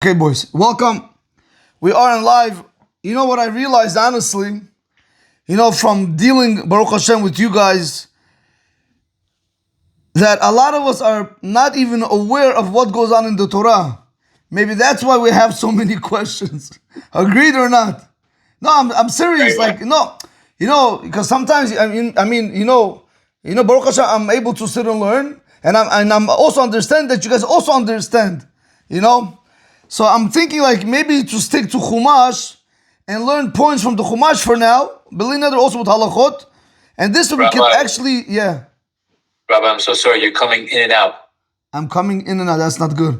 Okay, boys, welcome. We are in live. You know what I realized, honestly, from dealing, Baruch Hashem, with you guys, that a lot of us are not even aware of what goes on in the Torah. Maybe that's why we have so many questions. Agreed or not? No, I'm serious. Like, no, because sometimes, Baruch Hashem, I'm able to sit and learn, and I'm also understand that you guys also understand, So I'm thinking like maybe to stick to Chumash and learn points from the Chumash for now. Believe that also with halachot, and this way we can actually, yeah. Rabbi, I'm so sorry. You're coming in and out. I'm coming in and out. That's not good.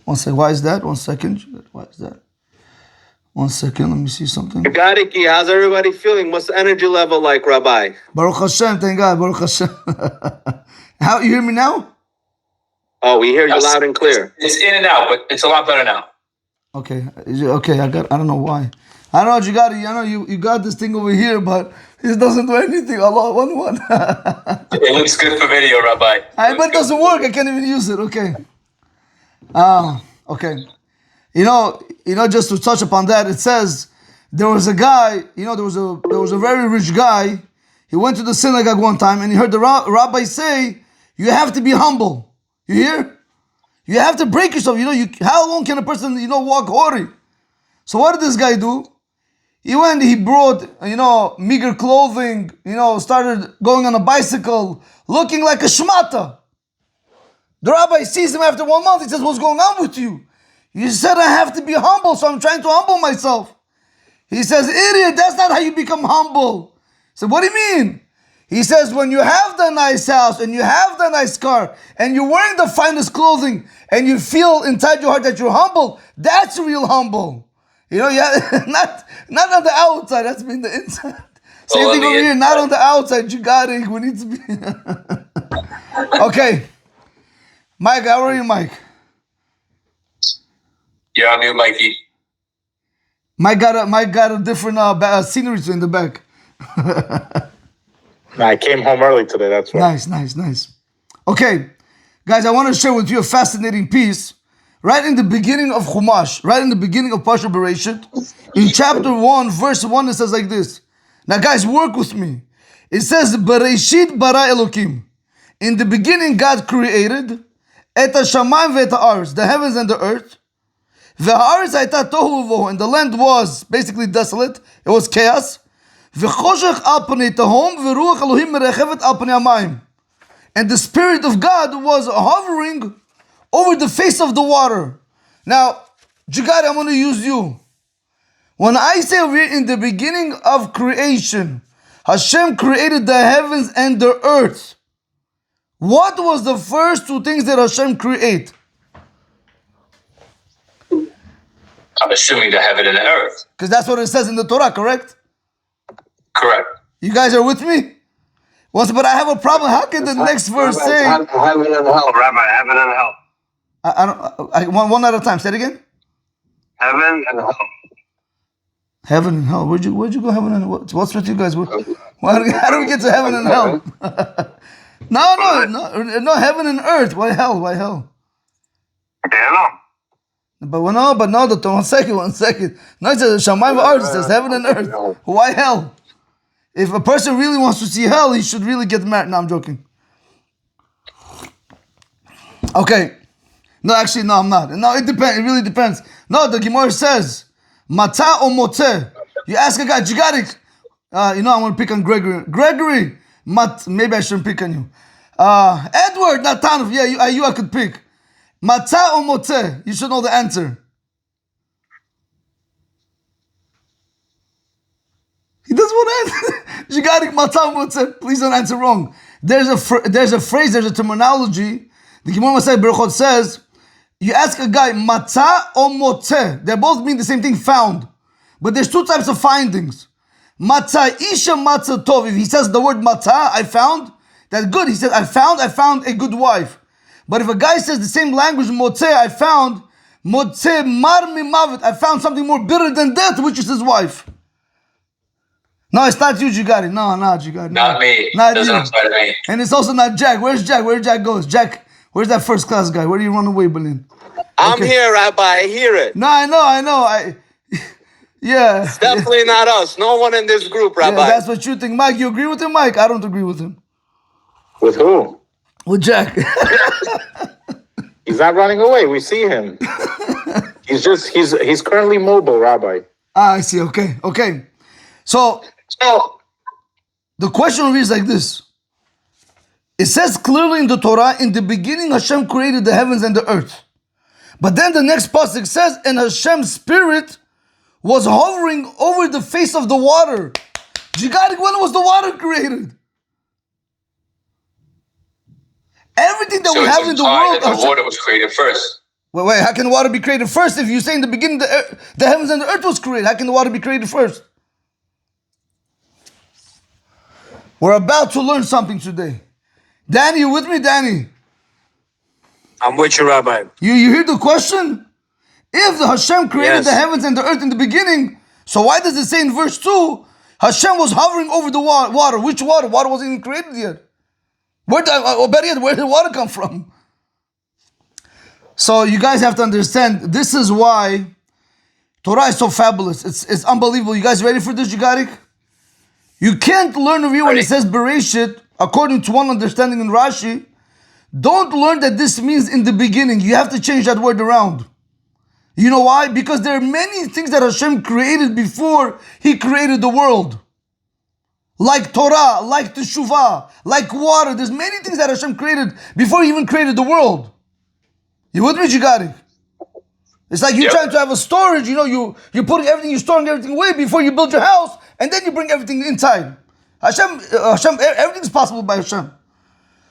One second. Why is that? 1 second. Why is that? 1 second. Let me see something. Gadiki, how's everybody feeling? What's the energy level like, Rabbi? Baruch Hashem. Thank God. Baruch Hashem. How you hear me now? Oh, we hear you loud and clear. It's in and out, but it's a lot better now. Okay. I don't know why. I don't know what you got. You got this thing over here, but it doesn't do anything. Allah, one. It looks good for video, Rabbi. But it doesn't work. I can't even use it. Okay. Okay. Just to touch upon that, it says there was a guy. There was a very rich guy. He went to the synagogue one time and he heard the rabbi say, "You have to be humble." You hear? You have to break yourself. How long can a person walk hori? So what did this guy do? He went, he brought, meager clothing, started going on a bicycle, looking like a shmata. The rabbi sees him after 1 month. He says, "What's going on with you?" You said, "I have to be humble, so I'm trying to humble myself." He says, "Idiot, that's not how you become humble." So what do you mean? He says, when you have the nice house and you have the nice car and you're wearing the finest clothing and you feel inside your heart that you're humble, that's real humble. Not on the outside, that's been the inside. Same thing over here, not on the outside. You got it. We need to be. Okay. Mike, how are you, Mike? You're on mute, Mikey. Mike got a different scenery in the back. I came home early today, that's why. Nice. Okay, guys, I want to share with you a fascinating piece. Right in the beginning of Chumash, right in the beginning of Parsha Bereshit, in chapter 1, verse 1, it says like this. Now, guys, work with me. It says, Bereshit bara Elokim. In the beginning, God created et hashamayim ve'et ha'aretz, the heavens and the earth. Ve'ha'aretz hayta tohu v'ohu, and the land was basically desolate. It was chaos. V'choshech al panei tahom v'ruach Elohim merechevet al panei hamayim. And the Spirit of God was hovering over the face of the water. Now, Jigari, I'm going to use you. When I say we're in the beginning of creation, Hashem created the heavens and the earth. What was the first two things that Hashem created? I'm assuming the heaven and the earth. Because that's what it says in the Torah, correct? Correct. You guys are with me? But I have a problem. How can the next verse say... Heaven and hell, Rabbi, heaven and hell. One at a time. Say it again. Heaven and hell. Heaven and hell. Where'd you go? Heaven and hell? What's with you guys? How do we get to heaven and hell? No. Heaven and earth. Why hell? But no. One second. No, it says Shamayim v'aretz. It says heaven and earth. Why hell? If a person really wants to see hell, he should really get married. No, I'm joking. Okay. No, actually, no, I'm not. No, it depends. It really depends. No, the Gemara says, Mata or Motzeh. You ask a guy, Jigarik. I'm going to pick on Gregory. Maybe I shouldn't pick on you. Edward, Natanov. Yeah, you I could pick. Mata or Motzeh. You should know the answer. He doesn't want to answer. Jigarik, Mata or Motzeh. Please don't answer wrong. There's a phrase, there's a terminology. The Gemara Masai Berachot says, you ask a guy, Mata or Motzeh. They both mean the same thing, found. But there's two types of findings. Mata isha matzah tov. If he says the word mata, I found, that's good. He says, I found a good wife. But if a guy says the same language, Motzeh, I found, Motzeh mar mimavet, I found something more bitter than death, which is his wife. No, it's not you, Jigari. No, Jigari. Not me. Not Doesn't you. apply to me. And it's also not Jack. Where's Jack? Where Jack goes? Jack, where's that first class guy? Where do you run away, Berlin? I'm here, Rabbi. I hear it. No, I know. Yeah. It's definitely not us. No one in this group, Rabbi. Yeah, that's what you think. Mike, you agree with him, Mike? I don't agree with him. With who? With Jack. He's not running away. We see him. He's currently mobile, Rabbi. I see. Okay. So the question reads like this. It says clearly in the Torah, in the beginning Hashem created the heavens and the earth. But then the next pasuk says, and Hashem's spirit was hovering over the face of the water. Jigarik, when was the water created? Everything that we have in the world. The water was created first. Wait, how can water be created first? If you say in the beginning the heavens and the earth was created, how can the water be created first? We're about to learn something today. Danny, you with me, Danny? I'm with you, Rabbi. You hear the question? If the Hashem created the heavens and the earth in the beginning, so why does it say in verse 2, Hashem was hovering over the water? Which water? Water wasn't even created yet. Where did the water come from? So you guys have to understand, this is why Torah is so fabulous. It's unbelievable. You guys ready for this, Jigarik? You can't learn a read when it says Bereshit, according to one understanding in Rashi. Don't learn that this means in the beginning. You have to change that word around. You know why? Because there are many things that Hashem created before He created the world. Like Torah, like Teshuvah, like water. There's many things that Hashem created before He even created the world. You with me, Jigarik? It's like you're trying to have a storage, you're putting everything, you're storing everything away before you build your house, and then you bring everything inside. Hashem, everything's possible by Hashem.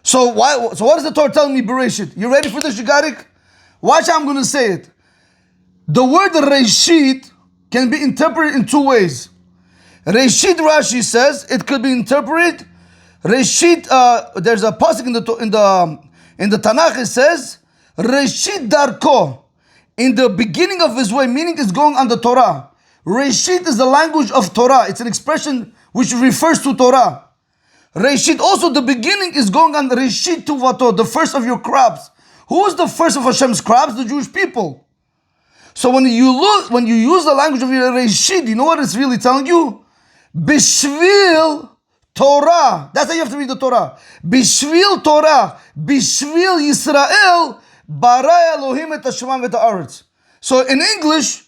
So what is the Torah telling me, Bereshit? You ready for this, Jigarik? Watch how I'm going to say it. The word Reshit can be interpreted in two ways. Reshit, Rashi says, it could be interpreted. Reshit, there's a pasuk in the Tanakh, it says, Reshit Darko, in the beginning of his way, meaning it's going on the Torah. Reshit is the language of Torah. It's an expression which refers to Torah. Reshit, also the beginning is going on Reshit Tuvato, the first of your crops. Who is the first of Hashem's crops? The Jewish people. So when you use the language of your Reshit, you know what it's really telling you? Bishvil Torah. That's how you have to read the Torah. Bishvil Torah. Bishvil Yisrael. Bara Elohim et Hashemayim et haaretz. So in English,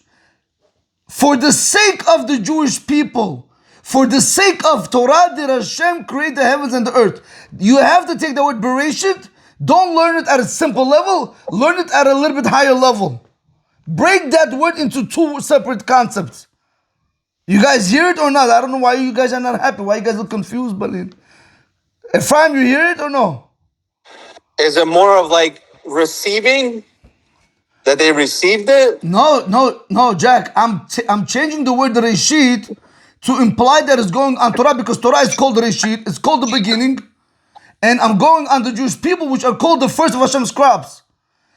for the sake of the Jewish people, for the sake of Torah, did Hashem create the heavens and the earth. You have to take the word Bereshit. Don't learn it at a simple level. Learn it at a little bit higher level. Break that word into two separate concepts. You guys hear it or not? I don't know why you guys are not happy. Why you guys look confused, but Ephraim, you hear it or no? Is it more of like receiving? That they received it? No, Jack. I'm changing the word Reshit to imply that it's going on Torah, because Torah is called Reshit. It's called the beginning. And I'm going on the Jewish people, which are called the first of Hashem's crops.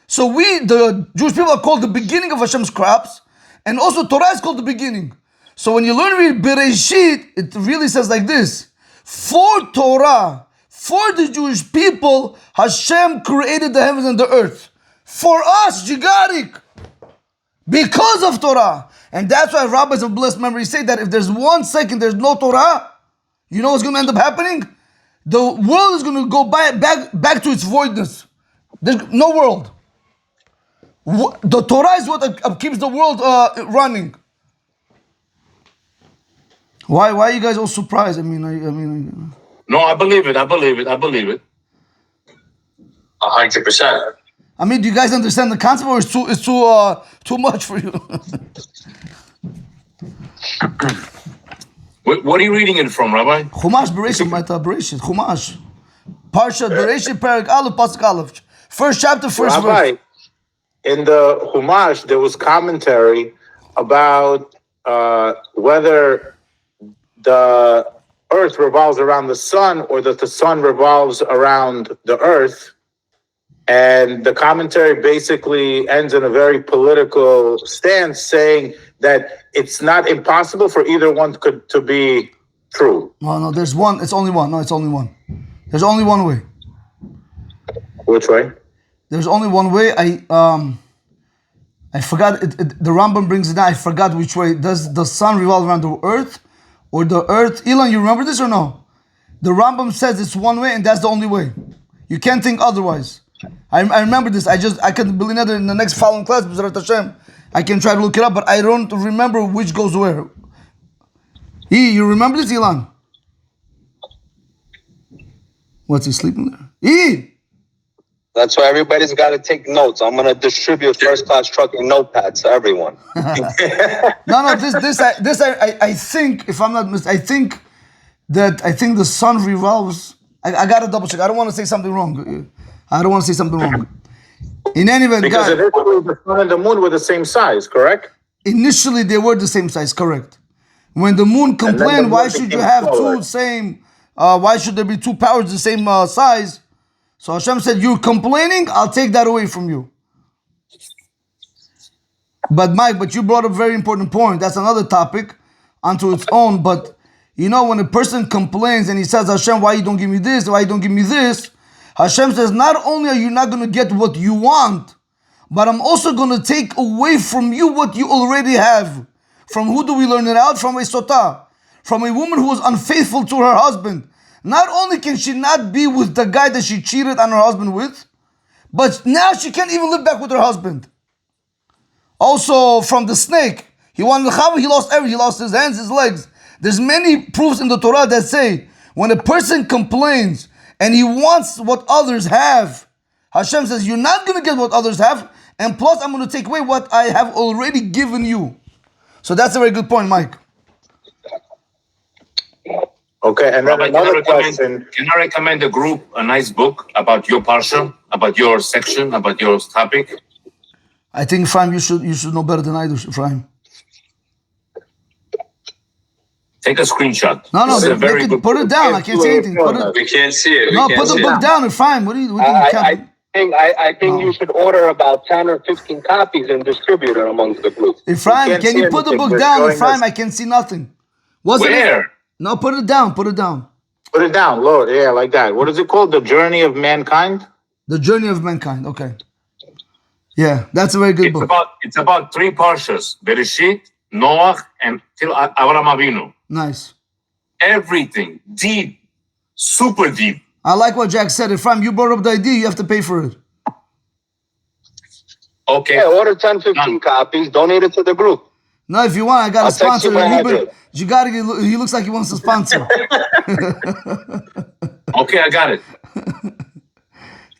So the Jewish people, are called the beginning of Hashem's crops. And also Torah is called the beginning. So when you learn to read Bereshit, it really says like this. For Torah, for the Jewish people, Hashem created the heavens and the earth. For us, Jigarik, because of Torah. And that's why rabbis of blessed memory say that if there's 1 second there's no Torah, you know what's going to end up happening? The world is going to go back to its voidness. There's no world. The Torah is what keeps the world running. Why are you guys all surprised? No, I believe it. 100%. Do you guys understand the concept, or it's too much for you? What are you reading it from, Rabbi? Chumash Bereshit, Chumash. Parshat Bereshit, Perek Aleph, Pasuk Aleph. First chapter, first Rabbi, verse. in the Chumash, there was commentary about whether the earth revolves around the sun or that the sun revolves around the earth. And the commentary basically ends in a very political stance, saying that it's not impossible for either one to be true. No, there's one. It's only one. No, it's only one. There's only one way. Which way? There's only one way. I forgot. The Rambam brings it down. I forgot which way. Does the sun revolve around the earth, or the earth? Elon, you remember this or no? The Rambam says it's one way, and that's the only way. You can't think otherwise. I remember this. I can believe that in the next following class, B'ezrat Hashem, I can try to look it up, but I don't remember which goes where. You remember this, Elon? What's he sleeping there? That's why everybody's got to take notes. I'm going to distribute first class trucking notepads to everyone. No. This. I think, if I'm not mistaken, I think the sun revolves. I gotta double check. I don't want to say something wrong. In any event, Because guys, initially the sun and the moon were the same size, correct? initially they were the same size, correct? When the moon complained, moon why should you became have smaller. two same? Why should there be two powers the same size? So Hashem said, "You're complaining. I'll take that away from you." But Mike, you brought up a very important point. That's another topic unto its own. But when a person complains and he says, "Hashem, why you don't give me this? Why you don't give me this?" Hashem says, not only are you not going to get what you want, but I'm also going to take away from you what you already have. From who do we learn it out? From a sotah. From a woman who was unfaithful to her husband. Not only can she not be with the guy that she cheated on her husband with, but now she can't even live back with her husband. Also, from the snake, he wanted Chava, he lost everything. He lost his hands, his legs. There's many proofs in the Torah that say, when a person complains and he wants what others have, Hashem says, you're not going to get what others have, and plus I'm going to take away what I have already given you. So that's a very good point, Mike. Okay, and then Rabbi, another question. can I recommend a group a nice book about your parsha, about your section, about your topic? I think, Ephraim, you should know better than I do, Ephraim. Take a screenshot. No, This is a very good put it down. I can't see anything. We can't see it. Put the book down, Ephraim. What are you I think you should order about 10 or 15 copies and distribute it amongst the group. Ephraim, can you put the book down, Ephraim? I can see nothing. What's Where? it? No, put it down. Put it down. Put it down, Lord. Yeah, like that. What is it called? The Journey of Mankind? The Journey of Mankind. Okay. Yeah, that's a very good book. It's about three parshas: Bereshit, Noach, and till Avraham Avinu. Nice. Everything deep, super deep. I like what Jack said. Ephraim, you brought up the idea. You have to pay for it. Okay. Yeah, order 10, 15 copies. Donate it to the group. No, if you want, I got a I'll text sponsor. you my address. He looks like he wants a sponsor. Okay, I got it.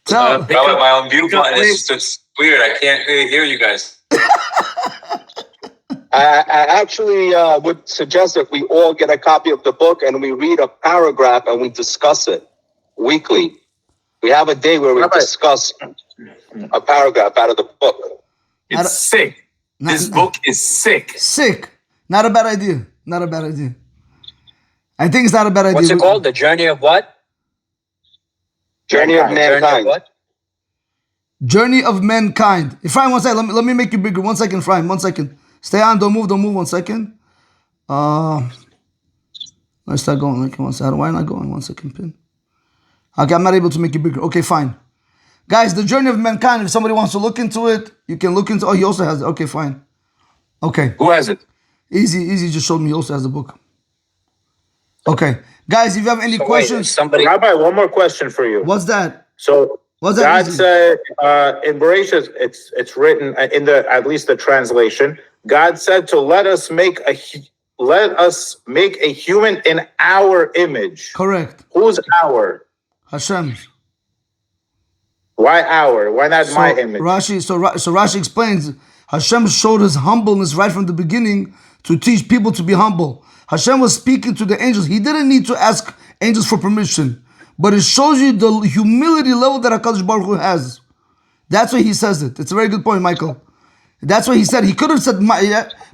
Tell. My own viewpoint it's weird. I can't really hear you guys. I actually would suggest that we all get a copy of the book and we read a paragraph and we discuss it weekly. We have a day where we discuss a paragraph out of the book. It's sick. This book is sick. Sick. Not a bad idea. Not a bad idea. I think it's not a bad idea. What's it called? The Journey of what? Journey of Mankind. Journey of what? Journey of Mankind. Ephraim, one second. Let me make you bigger. 1 second, Ephraim. 1 second. Stay on. Don't move. 1 second. Let's start going. Okay, 1 second. Why not going? 1 second, pin. Okay, I'm not able to make it bigger. Okay, fine. Guys, the Journey of Mankind, if somebody wants to look into it, you can look into it. Oh, he also has it. Okay, fine. Okay. Who has it? Easy just showed me he also has the book. Okay. Guys, if you have any questions. Rabbi, one more question for you. What's that? So What's that God easy? said in Bereshit, it's written in the at least the translation. God said to let us make a human in our image. Correct. Who's our? Hashem's. Why our? Why not my image? Rashi explains Hashem showed his humbleness right from the beginning to teach people to be humble. Hashem was speaking to the angels. He didn't need to ask angels for permission. But it shows you the humility level that HaKadosh Baruch Hu has. That's why he says it. It's a very good point, Michael. That's why he said. He could have said,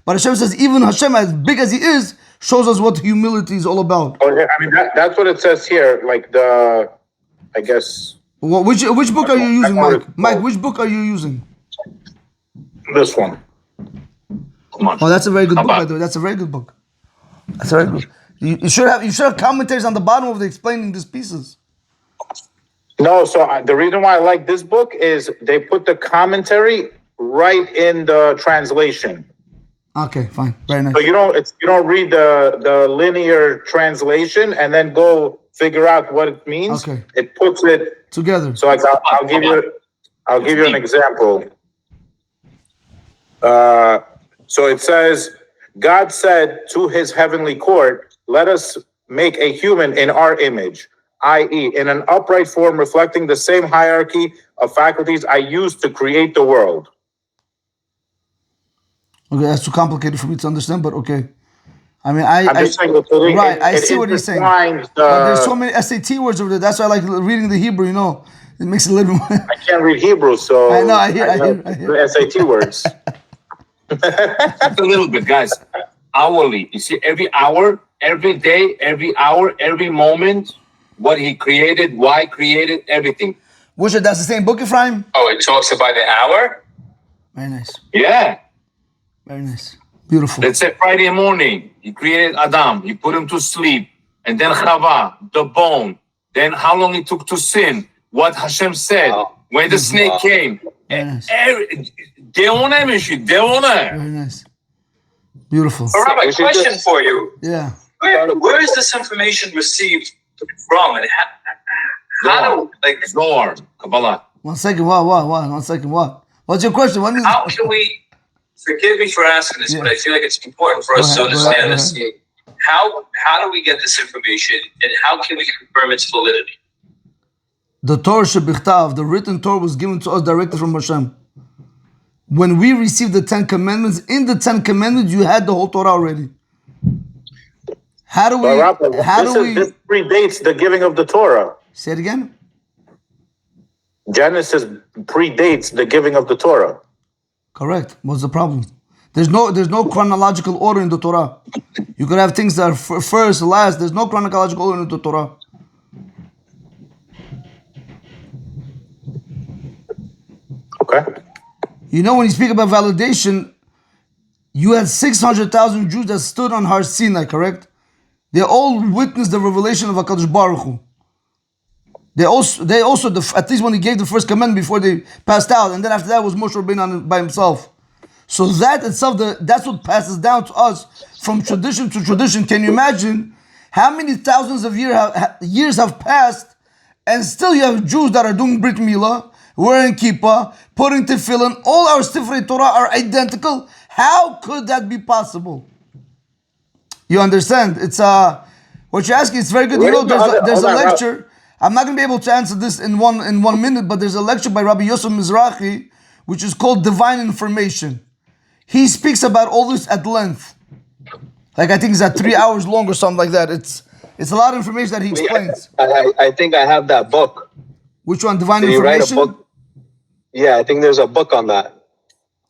but Hashem says, even Hashem, as big as he is, shows us what humility is all about. Oh, yeah, I mean, that's what it says here. Like I guess. Well, which book are you using, Mike? Mike, which book are you using? This one. Come on. Oh, that's a very good book, by the way. That's a very good book. That's very good. You should have commentaries on the bottom of the explaining these pieces. No, so the reason why I like this book is they put the commentary right in the translation. Okay, fine. Very nice. So you don't read the linear translation and then go figure out what it means. Okay. It puts it Together. So I'll give you an example. So it says, God said to his heavenly court, let us make a human in our image, i.e., in an upright form reflecting the same hierarchy of faculties I used to create the world. Okay, that's too complicated for me to understand, but okay. I mean, I'm just saying, right, I see what he's saying. But there's so many SAT words over there. That's why I like reading the Hebrew, you know. It makes it a little more. I can't read Hebrew, so I know, I hear. the SAT words. Just a little bit, guys. Hourly. You see, every hour, every day, every hour, every moment, what he created, why created, everything. That's the same book, Ephraim? Oh, it talks about the hour? Very nice. Yeah. Very nice. Beautiful. Let's say Friday morning, he created Adam, he put him to sleep, and then Chava, the bone, then how long it took to sin, what Hashem said, when the snake came. Very nice. Very nice. Beautiful. So, Rabbi, question for you. Yeah. Where is this information received from? And how do, like, Zohar, Kabbalah. 1 second, what? 1 second, what? What's your question? What is how can we, forgive me for asking this, but I feel like it's important for us to understand this. How do we get this information, and how can we confirm its validity? The Torah Shebichtav, the written Torah, was given to us directly from Hashem. When we received the 10 Commandments, in the 10 Commandments, you had the whole Torah already. How do we? This predates the giving of the Torah. Say it again. Genesis predates the giving of the Torah. Correct. What's the problem? There's no chronological order in the Torah. You could have things that are first, last. There's no chronological order in the Torah. Okay. You know, when you speak about validation, you had 600,000 Jews that stood on Har Sinai, correct? They all witnessed the revelation of HaKadosh Baruch Hu. They also, at least when he gave the first commandment before they passed out, and then after that was Moshe Rabbeinu by himself. So that itself, that's what passes down to us from tradition to tradition. Can you imagine how many thousands of years have passed, and still you have Jews that are doing Brit Milah, wearing kippah, putting tefillin, all our Sifrei Torah are identical. How could that be possible? You understand? It's what you're asking. It's very good. You know, there's a lecture. I'm not going to be able to answer this in one minute, but there's a lecture by Rabbi Yosef Mizrahi, which is called Divine Information. He speaks about all this at length. Like, I think it's at 3 hours long or something like that. It's a lot of information that he explains. I think I have that book. Which one? Divine Did Information? you write a book? Yeah, I think there's a book on that.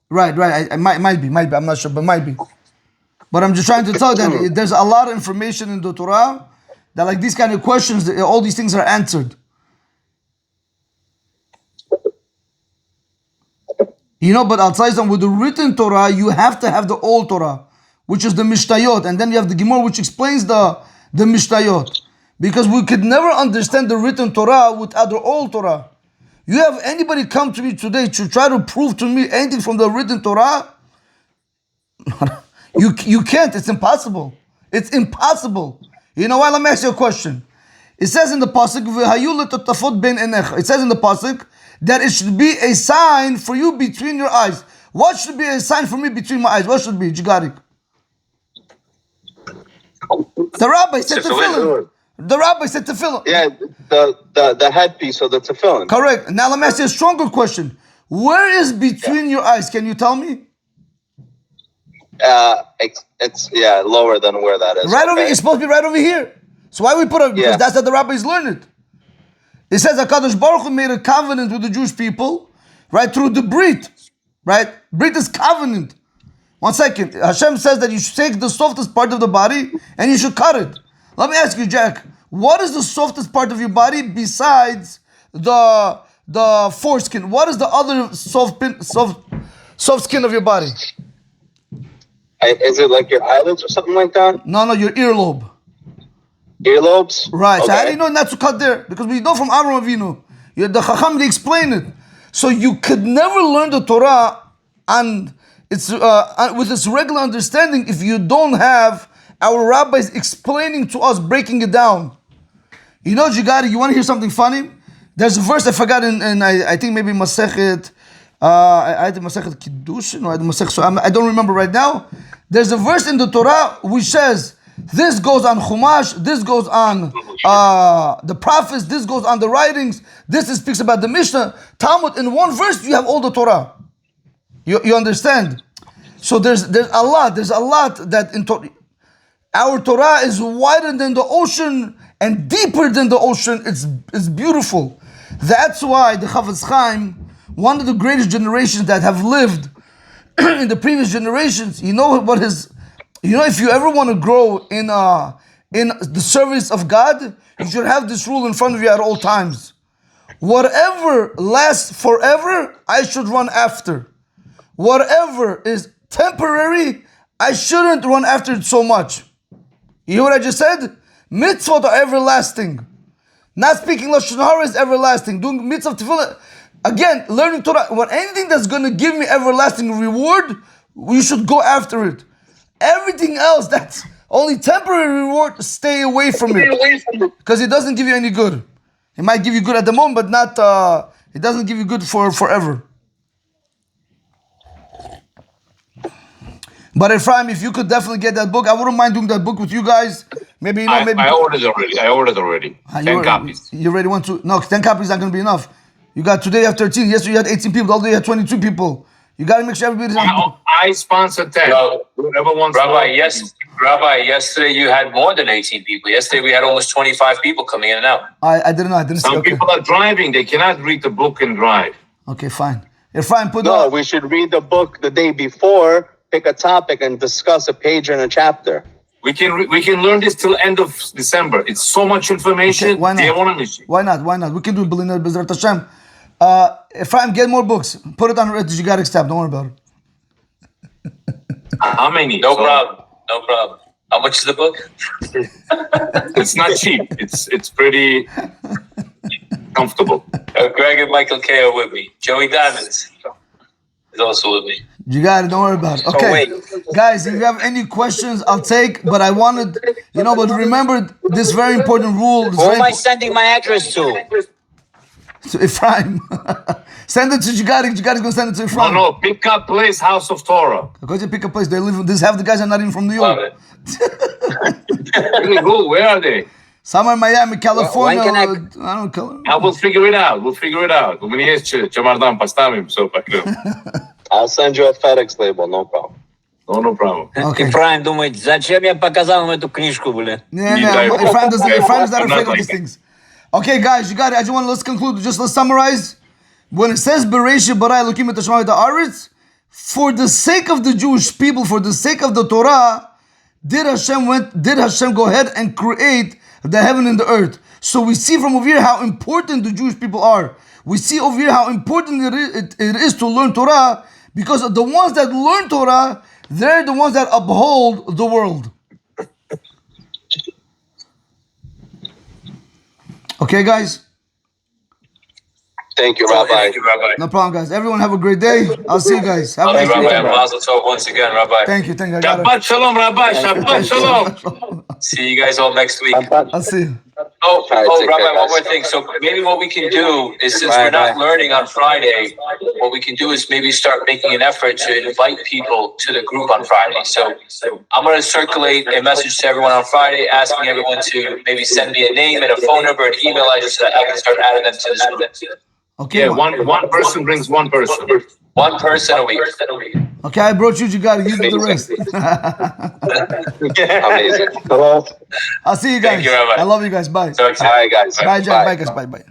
Right. I might be. I'm not sure, but might be. But I'm just trying to tell you that there's a lot of information in the Torah that, like, these kind of questions, all these things are answered. You know, but I'll tell you something, with the written Torah, you have to have the old Torah, which is the Mishnayot, and then you have the Gemara, which explains the Mishnayot. Because we could never understand the written Torah without the old Torah. You have anybody come to me today to try to prove to me anything from the written Torah? You can't. It's impossible. It's impossible. You know why? Let me ask you a question. It says in the pasuk, it says in the pasuk that it should be a sign for you between your eyes. What should be a sign for me between my eyes? What should be? Jigarik. The rabbi said tefillin. The rabbi said tefillin. Yeah, the headpiece of the tefillin. Correct. Now let me ask you a stronger question. Where is between your eyes? Can you tell me? It's lower than where that is. Right over here. It's supposed to be right over here. So why we put it? Because that's how the rabbis learn it. It says HaKadosh Baruch Hu made a covenant with the Jewish people, right, through the Brit. Right? Brit is covenant. 1 second. Hashem says that you should take the softest part of the body and you should cut it. Let me ask you, Jack, what is the softest part of your body besides the foreskin? What is the other soft skin of your body? Is it like your eyelids or something like that? No, your earlobe. Earlobes? Right. Okay. So how do you know not to cut there? Because we know from Avraham Avinu. The Chacham, they explain it. So you could never learn the Torah on it's with its regular understanding if you don't have our rabbis explaining to us, breaking it down. You know, you want to hear something funny? There's a verse I forgot in I think maybe Masechet, I had Masechet Kiddushin or I had Masechet, so I don't remember right now. There's a verse in the Torah which says, this goes on Chumash, this goes on the prophets, this goes on the writings, this speaks about the Mishnah, Talmud. In one verse you have all the Torah. You understand? So there's a lot that in Torah. Our Torah is wider than the ocean and deeper than the ocean. It's beautiful. That's why the Chafetz Chaim, one of the greatest generations that have lived in the previous generations, if you ever want to grow in the service of God, you should have this rule in front of you at all times. Whatever lasts forever, I should run after. Whatever is temporary, I shouldn't run after it so much. You hear what I just said? Mitzvot are everlasting. Not speaking Lashon Hara is everlasting. Doing mitzvah tefillah, again, learning Torah. When anything that's going to give me everlasting reward, you should go after it. Everything else that's only temporary reward, stay away from it. Because it doesn't give you any good. It might give you good at the moment, but not. It doesn't give you good for forever. But Ephraim, if you could definitely get that book, I wouldn't mind doing that book with you guys. Maybe maybe. I ordered already. 10 copies. You already want to? No, 10 copies is not going to be enough. You got today you have 13. Yesterday you had 18 people. The other day you had 22 people. You got to make sure everybody's on. I sponsored 10. Whoever wants. Rabbi, yesterday you had more than 18 people. Yesterday we had almost 25 people coming in and out. I didn't know. I didn't see. Some people are driving. They cannot read the book and drive. Okay, fine. Ephraim, we should read the book the day before. Pick a topic and discuss a page and a chapter. We can learn this till end of December. It's so much information. Okay, why not? Why not? We can do it. B'Ezrat Hashem. Ephraim, get more books. Put it on Jigarik tab. Don't worry about it. How many? No problem. How much is the book? It's not cheap. It's pretty comfortable. Greg and Michael K are with me. Joey Diamonds is also with me. You got it. Don't worry about it. Okay, guys, if you have any questions, I'll take. But I wanted, but remember this very important rule. Who am I sending my address to? To Ephraim. Send it to Jigarik. Jigarik's gonna send it to Ephraim. No, pick up place, House of Torah. Because you pick a place. They live. This half the guys are not even from New York. Really good. Where are they? Some are in Miami, California. I don't know. We'll figure it out. I'll send you a FedEx label, no problem. No problem. Okay. Ephraim думает, зачем я показал ему эту книжку, бля? Yeah, Ephraim is not afraid of these things. Okay, guys, you got it. Let's conclude. Let's summarize. When it says Bereshit bara Elokim et hashamayim v'haaretz, for the sake of the Jewish people, for the sake of the Torah, did Hashem go ahead and create the heaven and the earth. So we see from over here how important the Jewish people are. We see over here how important it is to learn Torah, because the ones that learn Torah, they're the ones that uphold the world. Okay, guys? Thank you, Rabbi. Thank you, Rabbi. No problem, guys. Everyone have a great day. I'll see you guys. Have a Thank nice you, day. Rabbi. Mazel tov once again, Rabbi. Thank you. I got it. Shabbat shalom, Rabbi. Shabbat shalom. See you guys all next week. I'll see you. Take Rabbi, care, one guys. more thing. So maybe what we can do is, since we're not learning on Friday, what we can do is maybe start making an effort to invite people to the group on Friday. So I'm going to circulate a message to everyone on Friday, asking everyone to maybe send me a name and a phone number and email address so that I can start adding them to this group. Okay. Yeah, one person brings one person. One person a week. Okay, I brought you. You got it. You do the rest. Amazing. Hello. I'll see you guys. Thank you, Rabbi. I love you guys. Bye. So All right, guys. Bye, Jack. Bye, guys. Bye.